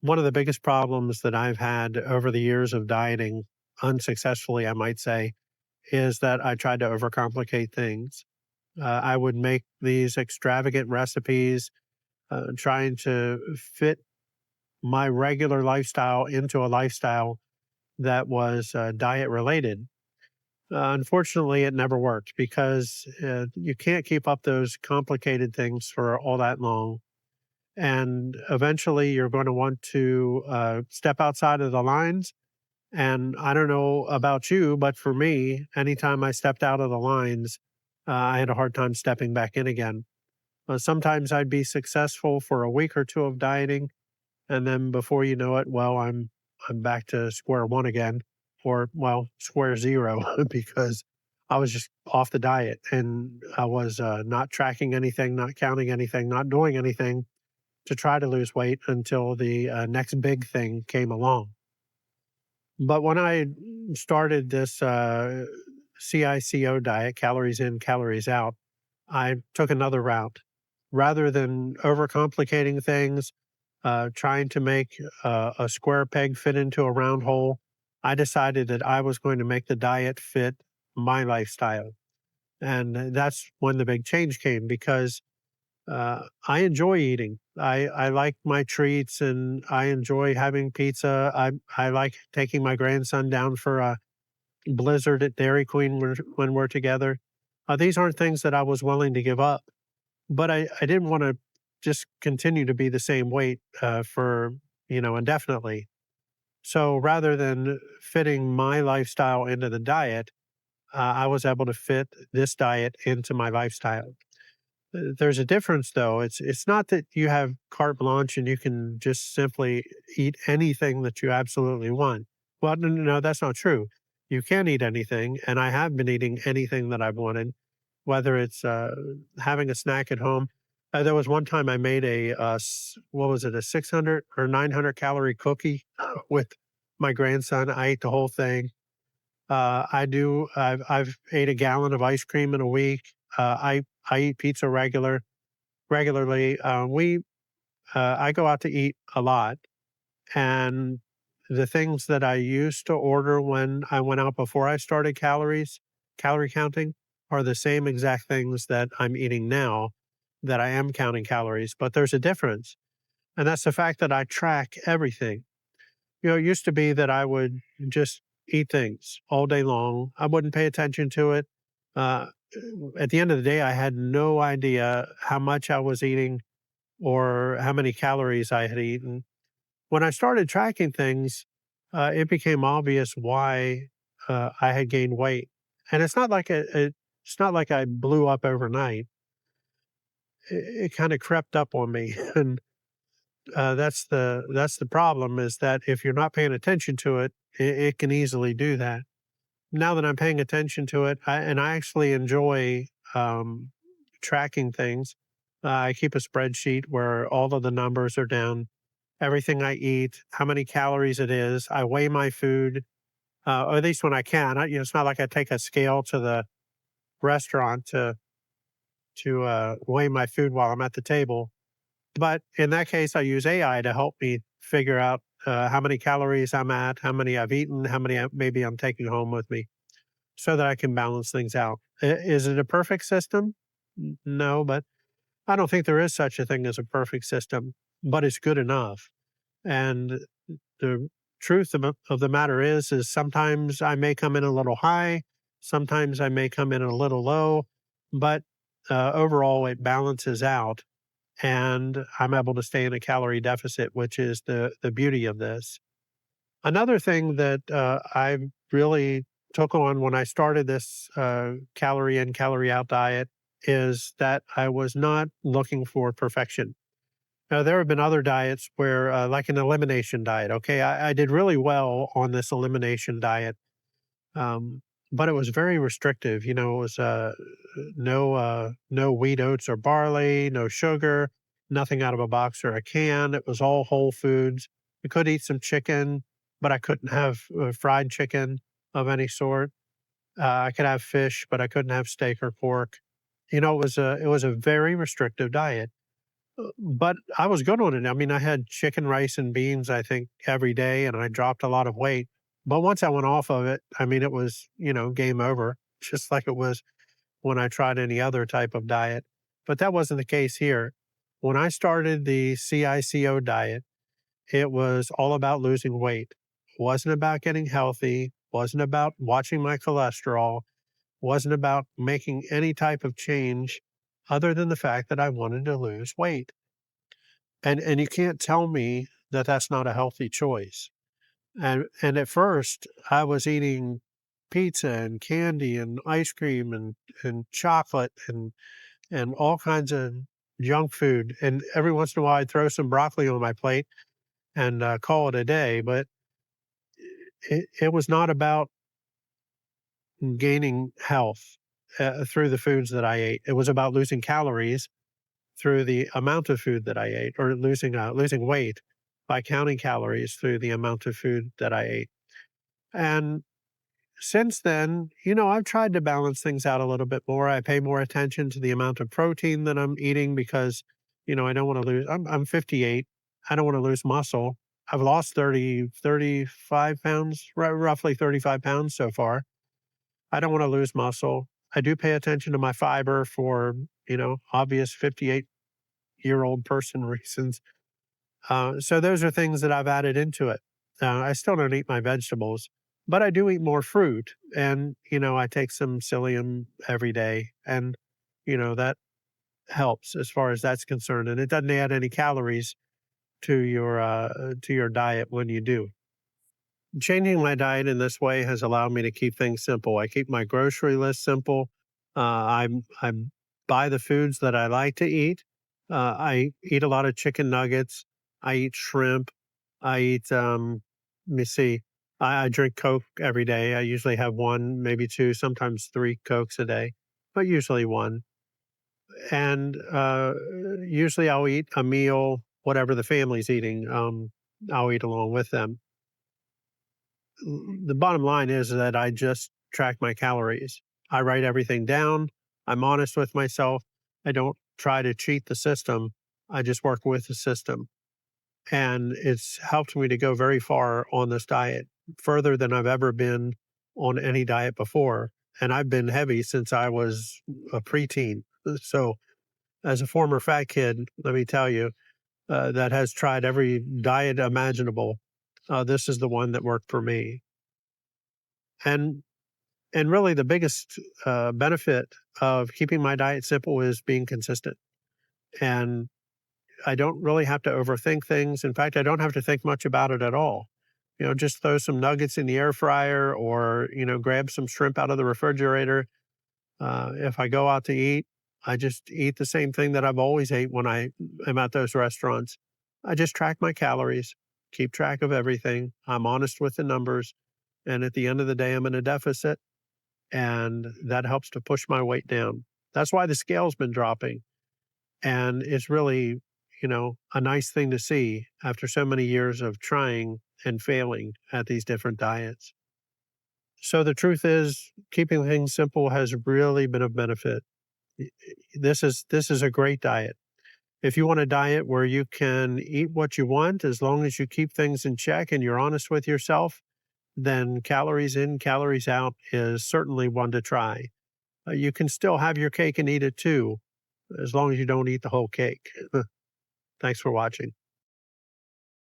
One of the biggest problems that I've had over the years of dieting, unsuccessfully, I might say, is that I tried to overcomplicate things. I would make these extravagant recipes, trying to fit my regular lifestyle into a lifestyle that was diet related. Unfortunately, it never worked because you can't keep up those complicated things for all that long. And eventually, you're going to want to step outside of the lines. And I don't know about you, but for me, anytime I stepped out of the lines, I had a hard time stepping back in again. Sometimes I'd be successful for a week or two of dieting, and then before you know it, well, I'm back to square one again, or well, square zero, because I was just off the diet and I was not tracking anything, not counting anything, not doing anything to try to lose weight until the next big thing came along. But when I started this CICO diet, calories in, calories out, I took another route. Rather than overcomplicating things, trying to make a square peg fit into a round hole, I decided that I was going to make the diet fit my lifestyle. And that's when the big change came because I enjoy eating. I like my treats and I enjoy having pizza. I like taking my grandson down for a blizzard at Dairy Queen when we're together. These aren't things that I was willing to give up, but I didn't want to just continue to be the same weight for indefinitely. So rather than fitting my lifestyle into the diet, I was able to fit this diet into my lifestyle. There's a difference though. It's not that you have carte blanche and you can just simply eat anything that you absolutely want. Well, no, no, no, that's not true. You can eat anything, and I have been eating anything that I've wanted, whether it's having a snack at home. There was one time I made what was it, a 600 or 900 calorie cookie with my grandson. I ate the whole thing. I've ate a gallon of ice cream in a week. I eat pizza regularly. I go out to eat a lot, and the things that I used to order when I went out before I started calorie counting, are the same exact things that I'm eating now that I am counting calories. But there's a difference, and that's the fact that I track everything. It used to be that I would just eat things all day long. I wouldn't pay attention to it. Uh, at the end of the day, I had no idea how much I was eating or how many calories I had eaten. When I started tracking things, it became obvious why I had gained weight. And it's not like I blew up overnight. It kind of crept up on me, and that's the problem is that if you're not paying attention to it, it can easily do that. Now that I'm paying attention to it, and I actually enjoy um, tracking things. I keep a spreadsheet where all of the numbers are down, everything I eat, how many calories it is. I weigh my food, or at least when I can. It's not like I take a scale to the restaurant to weigh my food while I'm at the table. But in that case, I use AI to help me figure out how many calories I'm at, how many I've eaten, how many maybe I'm taking home with me, so that I can balance things out. Is it a perfect system? No, but I don't think there is such a thing as a perfect system, but it's good enough. And the truth of the matter is sometimes I may come in a little high, sometimes I may come in a little low, but overall it balances out, and I'm able to stay in a calorie deficit, which is the beauty of this. Another thing that I really took on when I started this calorie in, calorie out diet is that I was not looking for perfection. Now, there have been other diets where, like an elimination diet, okay, I did really well on this elimination diet, um, but it was very restrictive. It was no wheat, oats, or barley, no sugar, nothing out of a box or a can. It was all whole foods. I could eat some chicken, but I couldn't have fried chicken of any sort. I could have fish, but I couldn't have steak or pork. It was a very restrictive diet. But I was good on it. I mean, I had chicken, rice, and beans, I think, every day, and I dropped a lot of weight. But once I went off of it, I mean, it was, game over, just like it was when I tried any other type of diet. But that wasn't the case here. When I started the CICO diet, it was all about losing weight. Wasn't about getting healthy, wasn't about watching my cholesterol, wasn't about making any type of change other than the fact that I wanted to lose weight. And you can't tell me that that's not a healthy choice. And at first, I was eating pizza and candy and ice cream and chocolate and all kinds of junk food. And every once in a while, I'd throw some broccoli on my plate and call it a day. But it was not about gaining health through the foods that I ate. It was about losing calories through the amount of food that I ate, or losing weight by counting calories through the amount of food that I ate. And since then, I've tried to balance things out a little bit more. I pay more attention to the amount of protein that I'm eating because, I don't want to lose. I'm 58. I don't want to lose muscle. I've lost 35 pounds, roughly 35 pounds so far. I don't want to lose muscle. I do pay attention to my fiber for, obvious 58-year-old person reasons. So those are things that I've added into it. I still don't eat my vegetables, but I do eat more fruit. And, I take some psyllium every day. And, that helps as far as that's concerned. And it doesn't add any calories to your diet when you do. Changing my diet in this way has allowed me to keep things simple. I keep my grocery list simple. I buy the foods that I like to eat. I eat a lot of chicken nuggets. I eat shrimp. I eat. Let me see. I drink Coke every day. I usually have one, maybe two, sometimes three Cokes a day, but usually one. And usually I'll eat a meal, whatever the family's eating. I'll eat along with them. The bottom line is that I just track my calories. I write everything down. I'm honest with myself. I don't try to cheat the system. I just work with the system. And it's helped me to go very far on this diet, further than I've ever been on any diet before. And I've been heavy since I was a preteen. So, as a former fat kid, let me tell you, that has tried every diet imaginable, this is the one that worked for me. And And really the biggest, benefit of keeping my diet simple is being consistent, and I don't really have to overthink things. In fact, I don't have to think much about it at all. Just throw some nuggets in the air fryer or, grab some shrimp out of the refrigerator. If I go out to eat, I just eat the same thing that I've always ate when I am at those restaurants. I just track my calories, keep track of everything. I'm honest with the numbers, and at the end of the day, I'm in a deficit and that helps to push my weight down. That's why the scale's been dropping, and it's really, a nice thing to see after so many years of trying and failing at these different diets. So the truth is, keeping things simple has really been of benefit. This is a great diet. If you want a diet where you can eat what you want as long as you keep things in check and you're honest with yourself, then calories in, calories out is certainly one to try. You can still have your cake and eat it too, as long as you don't eat the whole cake. Thanks for watching.